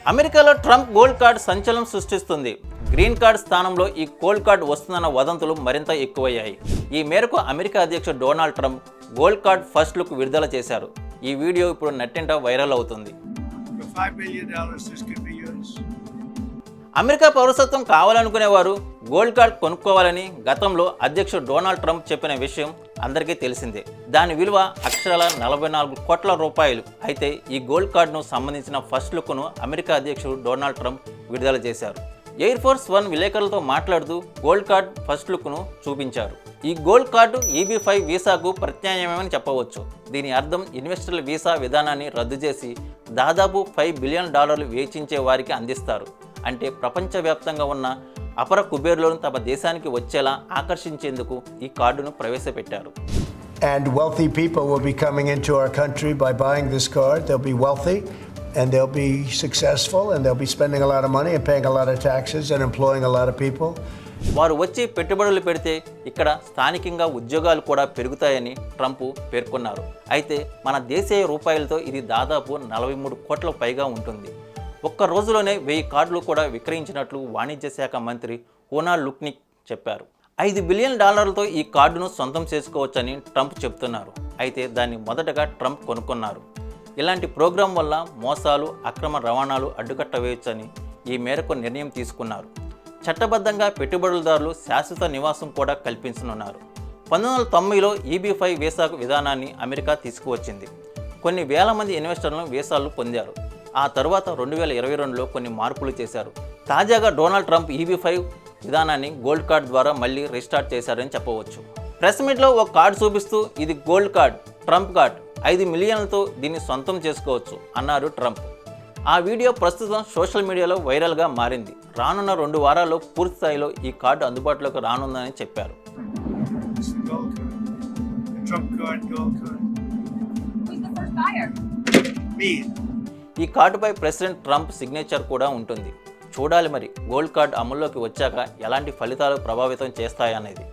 అమెరికాలో Trump gold card సంచలనం సృష్టిస్తుంది. గ్రీన్ కార్డ్ స్థానంలో ఈ గోల్డ్ కార్డ్ వస్తుందన్న వదంతులు మరింత ఎక్కువయ్యాయి. ఈ మేరకు అమెరికా అధ్యక్షుడు Donald Trump gold card first look విడుదల చేశారు. ఈ వీడియో ఇప్పుడు నెట్టింట వైరల్ అవుతుంది. అమెరికా పౌరసత్వం కావాలనుకునేవారు గోల్డ్ కార్డ్ కొనుక్కోవాలని గతంలో అధ్యక్షుడు డొనాల్డ్ ట్రంప్ చెప్పిన విషయం అందరికీ తెలిసిందే. దాని విలువ అక్షరాల 44 కోట్ల రూపాయలు. అయితే ఈ గోల్డ్ కార్డును సంబంధించిన ఫస్ట్ లుక్ను అమెరికా అధ్యక్షుడు డొనాల్డ్ ట్రంప్ విడుదల చేశారు. ఎయిర్ ఫోర్స్ 1 విలేకరులతో మాట్లాడుతూ గోల్డ్ కార్డ్ ఫస్ట్ లుక్ను చూపించారు. ఈ గోల్డ్ కార్డు EB-5 వీసాకు ప్రత్యామ్నాయమని చెప్పవచ్చు. దీని అర్థం ఇన్వెస్టర్ల వీసా విధానాన్ని రద్దు చేసి దాదాపు $5 బిలియన్ వేచించే వారికి అందిస్తారు. అంటే ప్రపంచవ్యాప్తంగా ఉన్న అపర కుబేరులను తమ దేశానికి వచ్చేలా ఆకర్షించేందుకు ఈ కార్డును ప్రవేశపెట్టారు. And wealthy people will be coming into our country by buying this card. They'll be wealthy and they'll be successful and they'll be spending a lot of money and paying a lot of taxes and employing a lot of people. వారు వచ్చి పెట్టుబడులు పెడితే ఇక్కడ స్థానికంగా ఉద్యోగాలు కూడా పెరుగుతాయని Trump పేర్కొన్నారు. అయితే మన దేశీయ రూపాయలతో ఇది దాదాపు 43 కోట్ల పైగా ఉంటుంది. ఒక్క రోజులోనే 1000 కార్డులు కూడా విక్రయించినట్లు వాణిజ్య శాఖ మంత్రి ఓనా లుక్నిక్ చెప్పారు. $5 బిలియన్ ఈ కార్డును సొంతం చేసుకోవచ్చని ట్రంప్ చెప్తున్నారు. అయితే దాన్ని మొదటగా ట్రంప్ కొనుక్కున్నారు. ఇలాంటి ప్రోగ్రాం వల్ల మోసాలు, అక్రమ రవాణాలు అడ్డుకట్ట వేయొచ్చని ఈ మేరకు నిర్ణయం తీసుకున్నారు. చట్టబద్ధంగా పెట్టుబడులదారులు శాశ్వత నివాసం కూడా కల్పించనున్నారు. 1990లో EB-5 వీసా విధానాన్ని అమెరికా తీసుకువచ్చింది. కొన్ని వేల మంది ఇన్వెస్టర్లను వీసాలు పొందారు. ఆ తర్వాత 2022లో కొన్ని మార్పులు చేశారు. తాజాగా డొనాల్డ్ ట్రంప్ EB-5 విధానాన్ని గోల్డ్ కార్డ్ ద్వారా మళ్ళీ రీస్టార్ట్ చేశారని చెప్పవచ్చు. ప్రెస్ మీట్లో ఒక కార్డు చూపిస్తూ ఇది గోల్డ్ కార్డ్, ట్రంప్ కార్డ్, 5 మిలియన్లతో దీన్ని సొంతం చేసుకోవచ్చు అన్నారు ట్రంప్. ఆ వీడియో ప్రస్తుతం సోషల్ మీడియాలో వైరల్గా మారింది. రానున్న 2 వారాల్లో పూర్తి స్థాయిలో ఈ కార్డు అందుబాటులోకి రానుందని చెప్పారు. ఈ కార్డుపై ప్రెసిడెంట్ ట్రంప్ సిగ్నేచర్ కూడా ఉంటుంది. చూడాలి మరి గోల్డ్ కార్డ్ అమల్లోకి వచ్చాక ఎలాంటి ఫలితాలు ప్రభావితం చేస్తాయనేది.